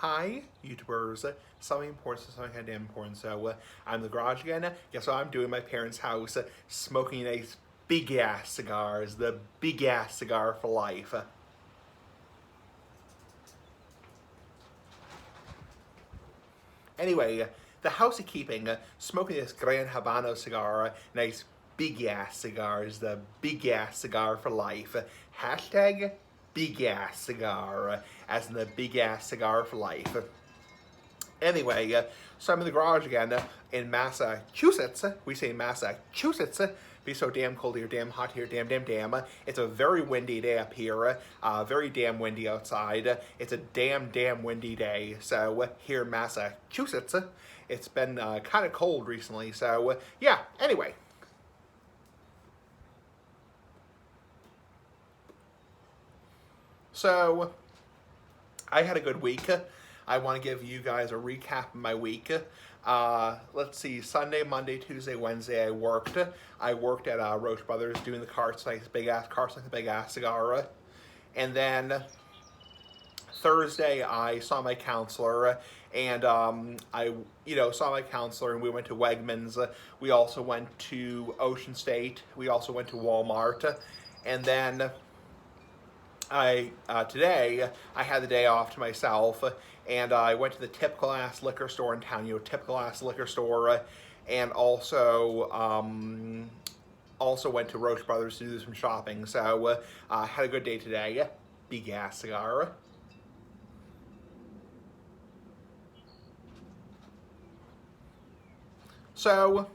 Hi, YouTubers. Something important, something kind of damn important. So, I'm in the garage again. Guess what I'm doing in my parents' house? Smoking nice big ass cigars. The big ass cigar for life. Anyway, the house of keeping, smoking this Gran Habano cigar. Nice big ass cigars. The big ass cigar for life. Hashtag big ass cigar. As in the big ass cigar for life. Anyway, so I'm in the garage again in Massachusetts. We say Massachusetts. Be so damn cold here, damn hot here, damn. It's a very windy day up here. Very damn windy outside. It's a damn windy day. So here in Massachusetts, it's been kind of cold recently. So yeah. Anyway. So I had a good week. I want to give you guys a recap of my week. Let's see, Sunday, Monday, Tuesday, Wednesday, I worked. I worked at Roche Brothers doing the carts, like big ass carts, like the big ass cigar. And then Thursday, I saw my counselor, and saw my counselor, and we went to Wegmans. We also went to Ocean State. We also went to Walmart, and then today I had the day off to myself, and I went to the typical ass liquor store in town. Typical ass liquor store, and also went to Roche Brothers to do some shopping. So had a good day today. Big ass cigar. So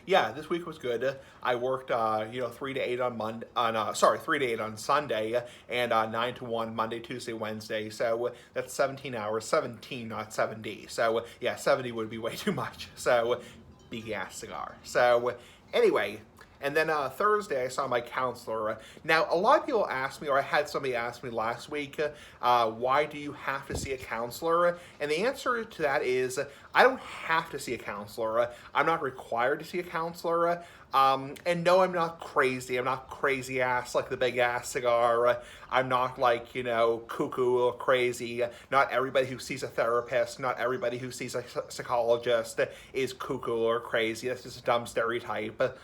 yeah, this week was good. I worked, 3 to 8 on Monday, 3 to 8 on Sunday, and 9 to 1 Monday, Tuesday, Wednesday. So that's 17 hours, 17, not 70. So yeah, 70 would be way too much. So big ass cigar. So anyway, and then Thursday I saw my counselor. Now, a lot of people ask me, or I had somebody ask me last week, why do you have to see a counselor? And the answer to that is, I don't have to see a counselor. I'm not required to see a counselor. And no, I'm not crazy. I'm not crazy ass like the big ass cigar. I'm not like, cuckoo or crazy. Not everybody who sees a therapist, not everybody who sees a psychologist is cuckoo or crazy. That's just a dumb stereotype.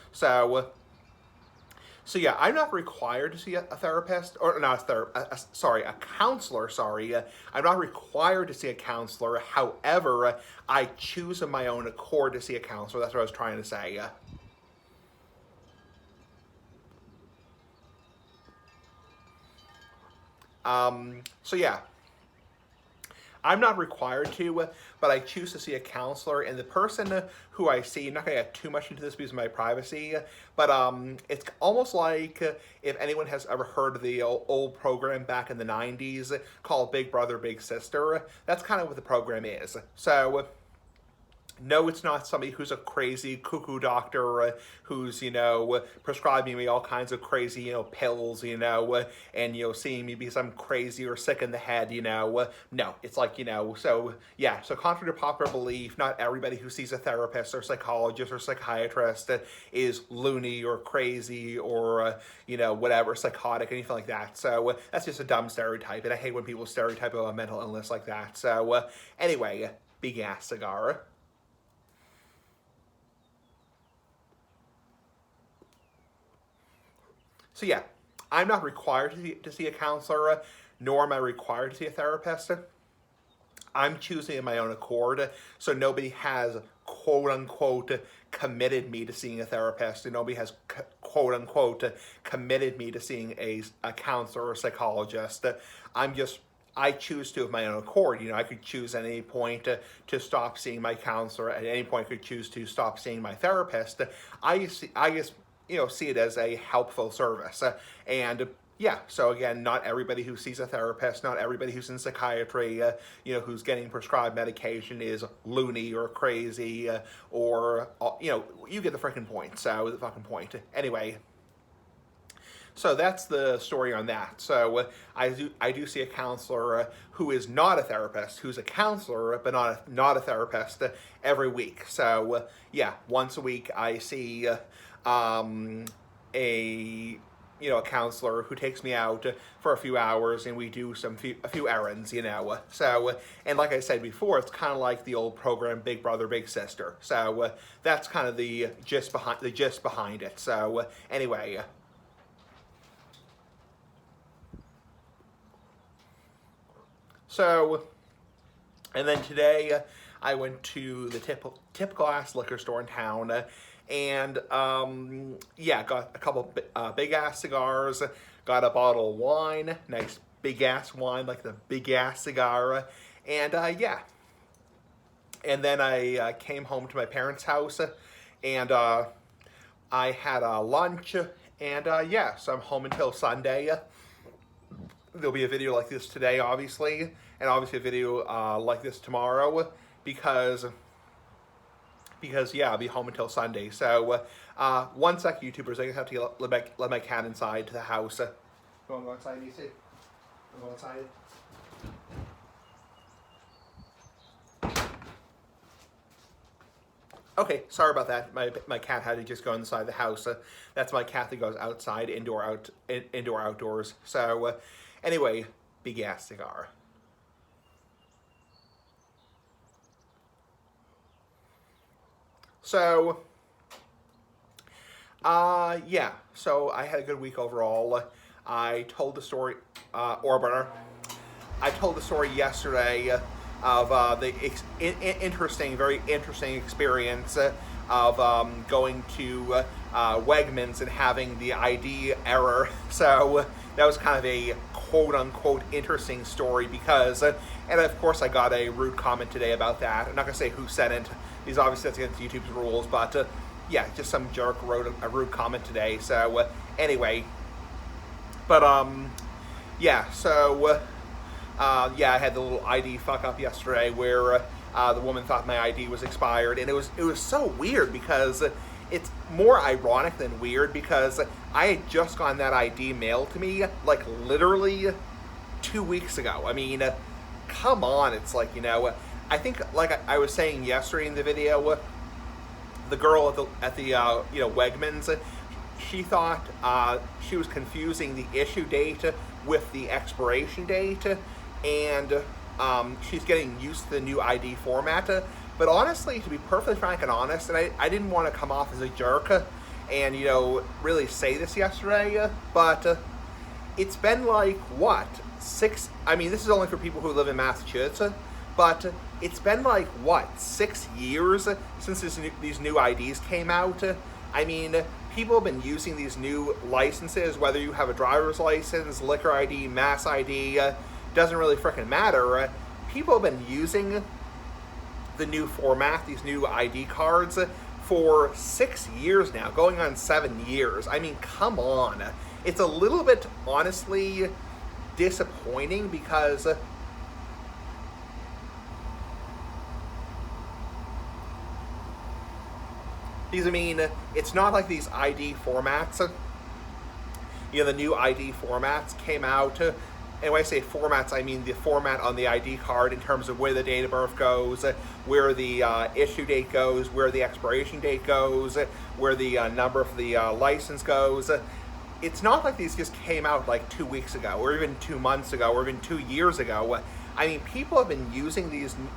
So yeah, I'm not required to see a therapist, or not a counselor, sorry. I'm not required to see a counselor. However, I choose of my own accord to see a counselor. That's what I was trying to say. So yeah, I'm not required to, but I choose to see a counselor, and the person who I see, I'm not going to get too much into this because of my privacy, but it's almost like if anyone has ever heard of the old program back in the 90s called Big Brother, Big Sister. That's kind of what the program is. So no, it's not somebody who's a crazy cuckoo doctor who's, prescribing me all kinds of crazy, pills, and, seeing me because I'm crazy or sick in the head, No, it's like, so, yeah, so contrary to popular belief, not everybody who sees a therapist or psychologist or psychiatrist is loony or crazy or, whatever, psychotic, anything like that. So that's just a dumb stereotype, and I hate when people stereotype about a mental illness like that. So anyway, big ass cigar. So yeah, I'm not required to see a counselor, nor am I required to see a therapist. I'm choosing in my own accord, so nobody has quote unquote committed me to seeing a therapist, and nobody has quote unquote committed me to seeing a counselor or psychologist. I choose to of my own accord. I could choose at any point to stop seeing my counselor. At any point, I could choose to stop seeing my therapist. I just see it as a helpful service. And yeah, so again, not everybody who sees a therapist, not everybody who's in psychiatry, who's getting prescribed medication is loony or crazy, or, you get the freaking point. So the fucking point. Anyway. So that's the story on that. So I do see a counselor who is not a therapist, who's a counselor but not a therapist every week. So yeah, once a week I see a a counselor who takes me out for a few hours, and we do a few errands, So, and like I said before, it's kind of like the old program Big Brother Big Sister. So that's kind of the gist behind it. So anyway. So, and then today I went to the typical ass liquor store in town, and yeah, got a couple big ass cigars, got a bottle of wine, nice big ass wine, like the big ass cigar, and yeah. And then I came home to my parents' house, and I had lunch, and yeah, so I'm home until Sunday. There'll be a video like this today, obviously, and obviously a video like this tomorrow, because yeah, I'll be home until Sunday. So one sec, YouTubers, I have to let my cat inside to the house. You want to go outside, Nisi? You want to go outside? Okay, sorry about that. My cat had to just go inside the house. That's my cat that goes outside, indoor, outdoors. So anyway, big ass cigar. So yeah. So I had a good week overall. I told the story, Orbaner. I told the story yesterday of the very interesting experience of going to Wegmans and having the ID error. So that was kind of a quote-unquote interesting story because, and of course I got a rude comment today about that. I'm not going to say who said it, because obviously that's against YouTube's rules, but yeah, just some jerk wrote a rude comment today. So anyway, but yeah, so yeah, I had the little ID fuck up yesterday where the woman thought my ID was expired, and it was so weird because it's more ironic than weird because I had just gotten that ID mailed to me like literally 2 weeks ago. I mean, come on, it's like, I think like I was saying yesterday in the video, the girl at the Wegmans, she thought she was confusing the issue date with the expiration date, and she's getting used to the new ID format. But honestly, to be perfectly frank and honest, and I didn't want to come off as a jerk and, really say this yesterday, but it's been like, what, I mean, this is only for people who live in Massachusetts, but it's been like, what, 6 years since these new IDs came out? I mean, people have been using these new licenses, whether you have a driver's license, liquor ID, mass ID, doesn't really frickin' matter. People have been using the new format, these new ID cards, for 6 years now, going on 7 years. I mean, come on. It's a little bit, honestly, disappointing because I mean, it's not like these ID formats, the new ID formats came out. And when I say formats, I mean the format on the ID card in terms of where the date of birth goes, where the issue date goes, where the expiration date goes, where the number for the license goes. It's not like these just came out like 2 weeks ago, or even 2 months ago, or even 2 years ago. I mean, people have been using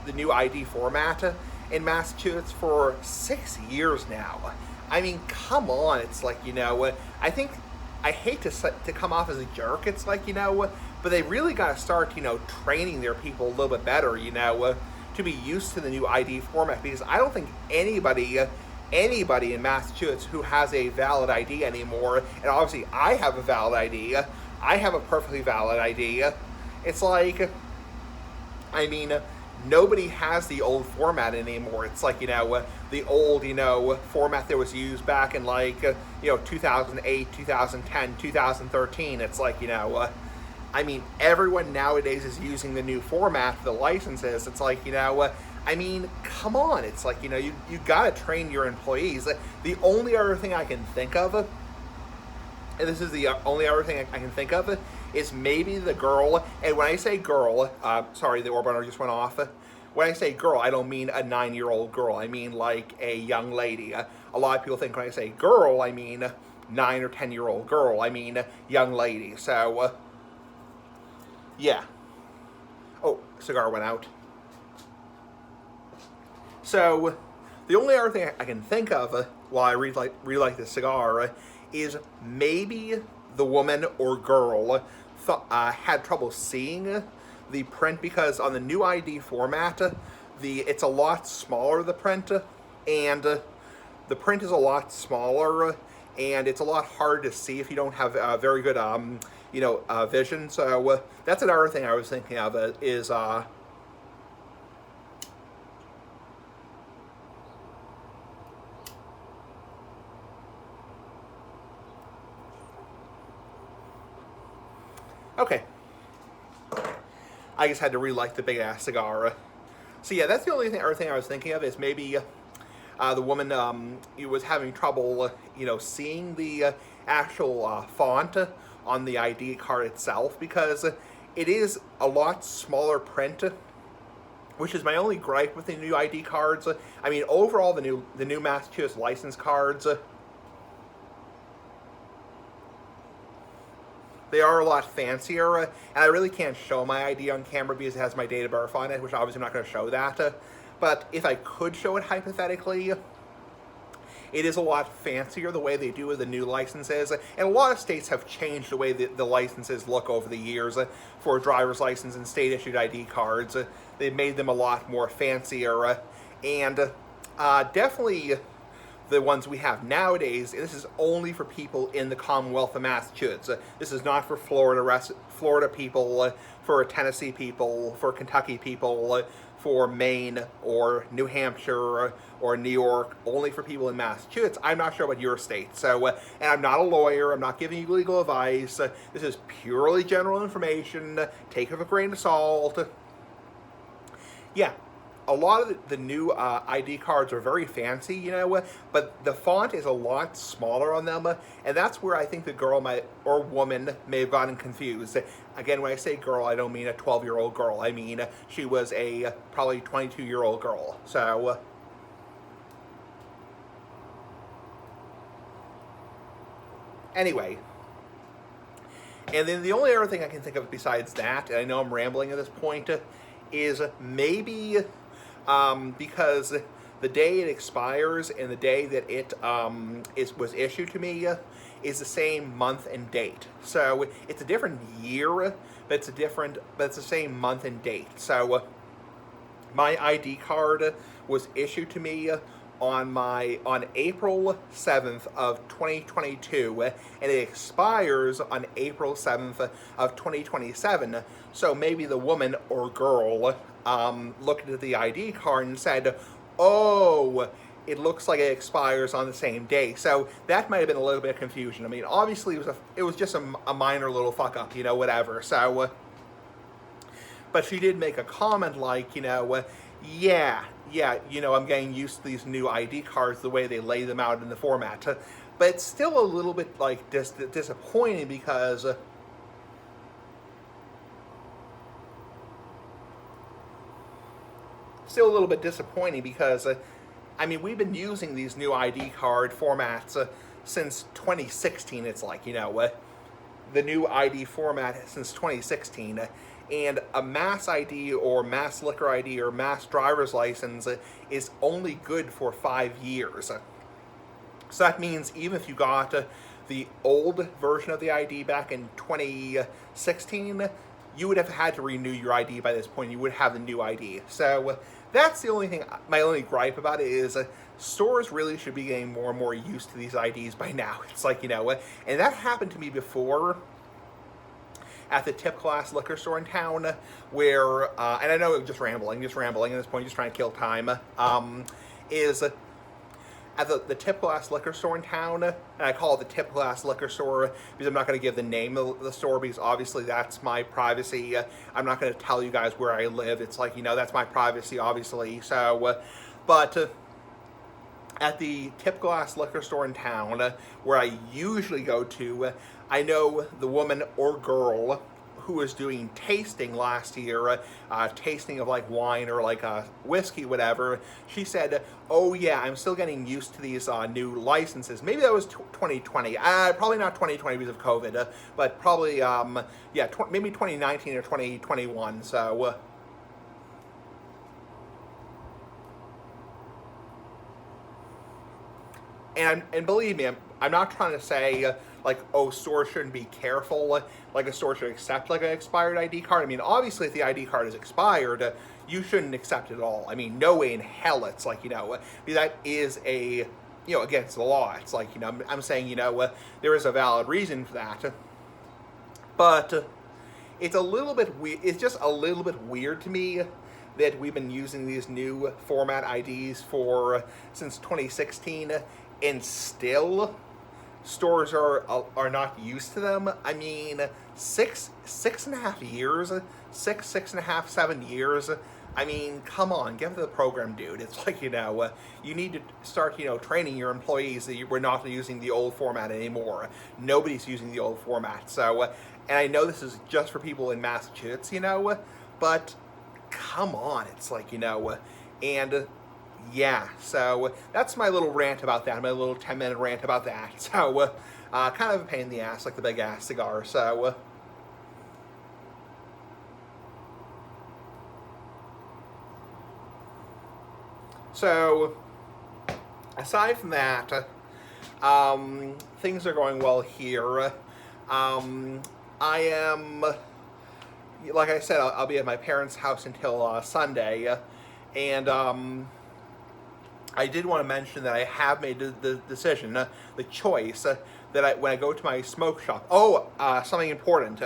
the new ID format in Massachusetts for 6 years now. I mean, come on. It's like, I think, I hate to come off as a jerk. It's like, but they really got to start, training their people a little bit better, to be used to the new ID format, because I don't think anybody in Massachusetts who has a valid ID anymore, and obviously I have a valid ID, I have a perfectly valid ID. It's like, I mean, nobody has the old format anymore. It's like, the old, format that was used back in like, 2008, 2010, 2013. It's like, I mean, everyone nowadays is using the new format for the licenses. It's like, I mean, come on. It's like, you got to train your employees. The only other thing I can think of, and this is the only other thing I can think of, is maybe the girl, and when I say girl, sorry, the Orbaner just went off. When I say girl, I don't mean a 9-year-old girl. I mean like a young lady. A lot of people think when I say girl, I mean 9 or 10-year-old girl. I mean, young lady. So, yeah. Oh, cigar went out. So, the only other thing I can think of while I relight this cigar is maybe the woman or girl had trouble seeing the print, because on the new ID format, it's a lot smaller, the print, and the print is a lot smaller, and it's a lot harder to see if you don't have very good vision. So that's another thing I was thinking of is okay. I just had to relight the big ass cigar. So yeah, that's the only other thing I was thinking of is maybe the woman was having trouble, seeing the actual font on the ID card itself, because it is a lot smaller print, which is my only gripe with the new ID cards. I mean, overall, the new Massachusetts license cards, they are a lot fancier, and I really can't show my ID on camera because it has my date of birth on it, which obviously I'm not going to show that. But if I could show it hypothetically, it is a lot fancier the way they do with the new licenses. And a lot of states have changed the way the licenses look over the years for driver's license and state-issued ID cards. They've made them a lot more fancier. And definitely the ones we have nowadays, this is only for people in the Commonwealth of Massachusetts. This is not for Florida people, for Tennessee people, for Kentucky people, for Maine or New Hampshire or New York, only for people in Massachusetts. I'm not sure about your state. So, and I'm not a lawyer, I'm not giving you legal advice. This is purely general information. Take it with a grain of salt. Yeah, a lot of the new ID cards are very fancy, but the font is a lot smaller on them, and that's where I think the girl or woman may have gotten confused. Again, when I say girl, I don't mean a 12-year-old girl. I mean she was a probably 22-year-old girl. So, anyway. And then the only other thing I can think of besides that, and I know I'm rambling at this point, is maybe because the day it expires and the day that it was issued to me is the same month and date. So it's a different year, but it's the same month and date. So my ID card was issued to me on April 7th of 2022, and it expires on April 7th of 2027. So maybe the woman or girl looked at the ID card and said, oh, it looks like it expires on the same day. So that might have been a little bit of confusion. I mean, obviously it was just a minor little fuck up, whatever. So, but she did make a comment like, yeah, I'm getting used to these new ID cards, the way they lay them out in the format. But it's still a little bit like disappointing because I mean, we've been using these new ID card formats since 2016. It's like, the new ID format since 2016. And a mass ID or mass liquor ID or mass driver's license is only good for 5 years. So that means even if you got the old version of the ID back in 2016, you would have had to renew your ID by this point. You would have the new ID. So that's the only thing, my only gripe about it is stores really should be getting more and more used to these IDs by now. It's like, and that happened to me before at the Tip Glass liquor store in town where, and I know I'm just rambling at this point, just trying to kill time, is at the Tip Glass liquor store in town, and I call it the Tip Glass liquor store because I'm not going to give the name of the store because obviously that's my privacy. I'm not going to tell you guys where I live. It's like, that's my privacy, obviously. So, but at the Tip Glass liquor store in town, where I usually go to, I know the woman or girl who was doing tasting last year, tasting of like wine or like whiskey, whatever, she said, "Oh yeah, I'm still getting used to these new licenses." Maybe that was 2020. Probably not 2020 because of COVID, but probably yeah, maybe 2019 or 2021. So. And believe me, I'm not trying to say like, oh, stores shouldn't be careful, like a store should accept like an expired ID card. I mean, obviously, if the ID card is expired, you shouldn't accept it at all. I mean, no way in hell. It's like, that is a, against the law. It's like, I'm saying, there is a valid reason for that, but it's a little bit weird. It's just a little bit weird to me that we've been using these new format IDs since 2016, and still stores are not used to them. I mean, six and a half years, 6.5, 7 years. I mean, come on, get with the program, dude. It's like, you need to start, training your employees that we're not using the old format anymore. Nobody's using the old format. So, and I know this is just for people in Massachusetts, but come on, it's like, and yeah, so that's my little rant about that, my little 10-minute rant about that. So, kind of a pain in the ass, like the big ass cigar. So, aside from that, things are going well here. I am, like I said, I'll be at my parents' house until Sunday, and I did want to mention that I have made the decision, the choice, that when I go to my smoke shop. Oh, something important.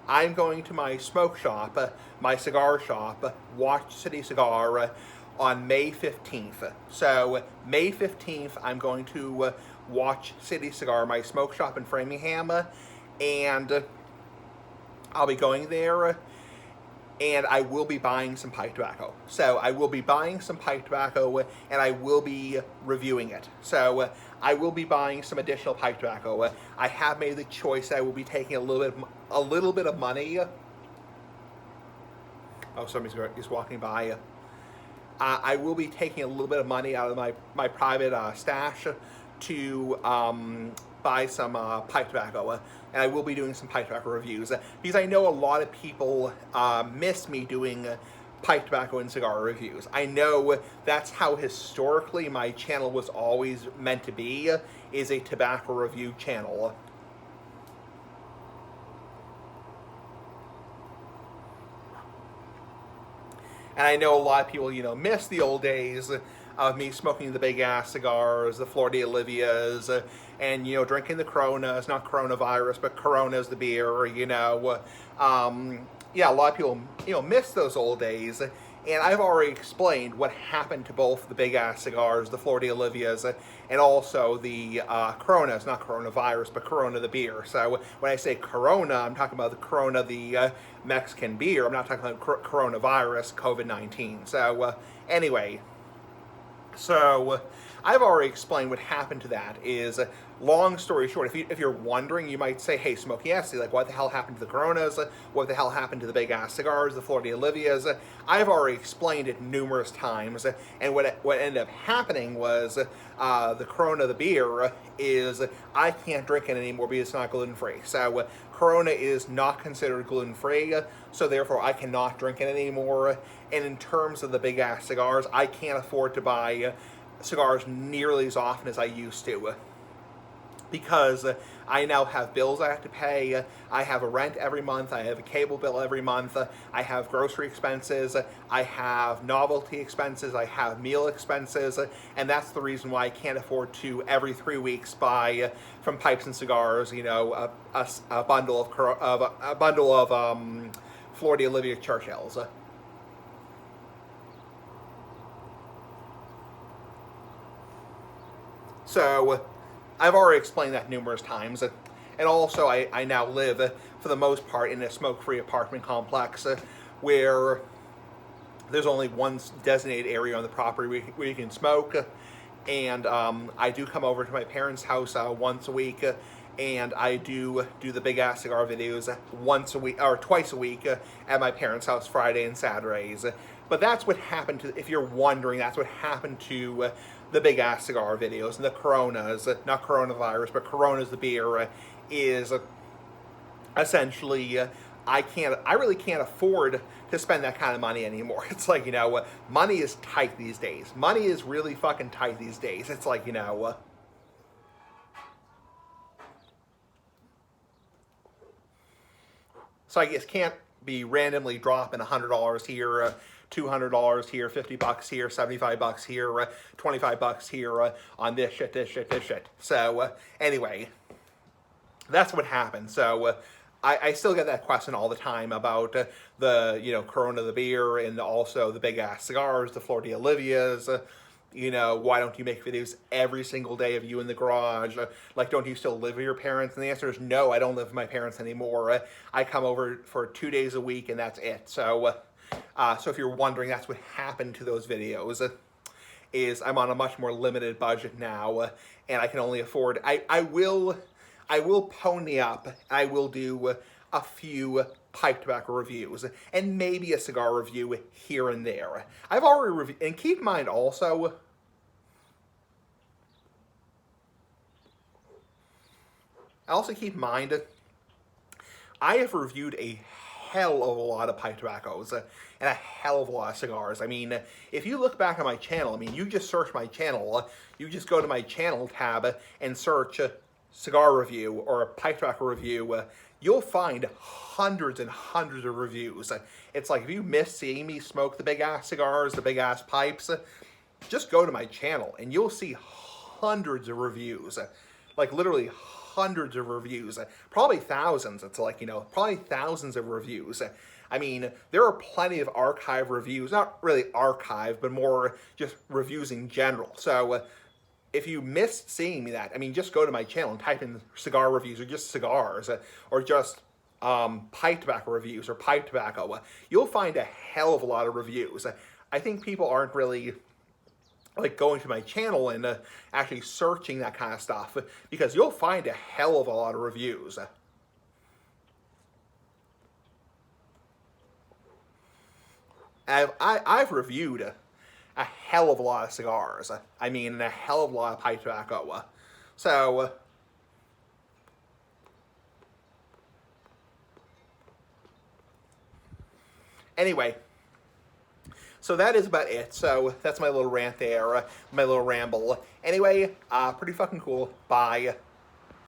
I'm going to my smoke shop, my cigar shop, Watch City Cigar, on May 15th. So, May 15th, I'm going to Watch City Cigar, my smoke shop in Framingham, and I'll be going there, and I will be buying some pipe tobacco. So I will be buying some pipe tobacco, and I will be reviewing it. So I will be buying some additional pipe tobacco. I have made the choice that I will be taking a little bit of money. Oh, somebody's walking by. I will be taking a little bit of money out of my private stash to buy some pipe tobacco, and I will be doing some pipe tobacco reviews, because I know a lot of people miss me doing pipe tobacco and cigar reviews. I know that's how historically my channel was always meant to be, is a tobacco review channel. And I know a lot of people, miss the old days of me smoking the big ass cigars, the Flor de Olivias, and, drinking the Coronas, not coronavirus, but Coronas, the beer, yeah, a lot of people, miss those old days. And I've already explained what happened to both the big ass cigars, the Flor de Olivias, and also the Coronas, not coronavirus, but Corona the beer. So when I say Corona, I'm talking about the Corona, the Mexican beer. I'm not talking about coronavirus, COVID-19. So anyway, so I've already explained what happened to that. Is long story short, if you're wondering, you might say, hey, Smokey Esty, like, what the hell happened to the Coronas? What the hell happened to the big ass cigars, the Flor de Olivias? I've already explained it numerous times, and what ended up happening was the Corona, the beer, is I can't drink it anymore because it's not gluten-free. So Corona is not considered gluten-free, so therefore I cannot drink it anymore. And in terms of the big ass cigars, I can't afford to buy cigars nearly as often as I used to, because I now have bills I have to pay. I have a rent every month. I have a cable bill every month. I have grocery expenses. I have novelty expenses. I have meal expenses. And that's the reason why I can't afford to, every 3 weeks, buy from Pipes and Cigars, a bundle of Flor de Olivia Churchills. So I've already explained that numerous times. And also, I now live, for the most part, in a smoke-free apartment complex where there's only one designated area on the property where you can smoke. And I do come over to my parents' house once a week, and I do the big ass cigar videos once a week or twice a week at my parents' house Friday and Saturdays. But that's what happened to, if you're wondering, that's what happened to the big ass cigar videos and the Coronas, not coronavirus, but Coronas the beer is essentially I really can't afford to spend that kind of money anymore. It's like, money is tight these days. Money is really fucking tight these days. It's like, so I just can't be randomly dropping $100 here, $200 here, $50 here, $75 here, $25 here on this shit, this shit, this shit. So anyway, that's what happened. So I still get that question all the time about the Corona the beer and also the big ass cigars, the Flor de Olivias. Why don't you make videos every single day of you in the garage? Like, don't you still live with your parents? And the answer is no, I don't live with my parents anymore. I come over for 2 days a week and that's it. So, so if you're wondering, that's what happened to those videos. Is I'm on a much more limited budget now, and I can only afford. I will pony up. I will do a few pipe tobacco reviews and maybe a cigar review here and there. I've already reviewed, and keep in mind also, keep in mind, I have reviewed a hell of a lot of pipe tobaccos and a hell of a lot of cigars. I mean, if you look back on my channel, I mean, you just search my channel, you just go to my channel tab and search cigar review or a pipe tobacco review, you'll find hundreds and hundreds of reviews. It's like, if you miss seeing me smoke the big ass cigars, the big ass pipes, just go to my channel and you'll see hundreds of reviews. Like, literally hundreds of reviews. Probably thousands. It's like, probably thousands of reviews. I mean, there are plenty of archive reviews, not really archive, but more just reviews in general. So if you missed seeing me that, I mean, just go to my channel and type in cigar reviews or just cigars or just pipe tobacco reviews or pipe tobacco. You'll find a hell of a lot of reviews. I think people aren't really like going to my channel and actually searching that kind of stuff, because you'll find a hell of a lot of reviews. I've reviewed a hell of a lot of cigars. I mean, a hell of a lot of pipe tobacco. So, anyway, so that is about it. So that's my little rant there, my little ramble. Anyway, pretty fucking cool. Bye.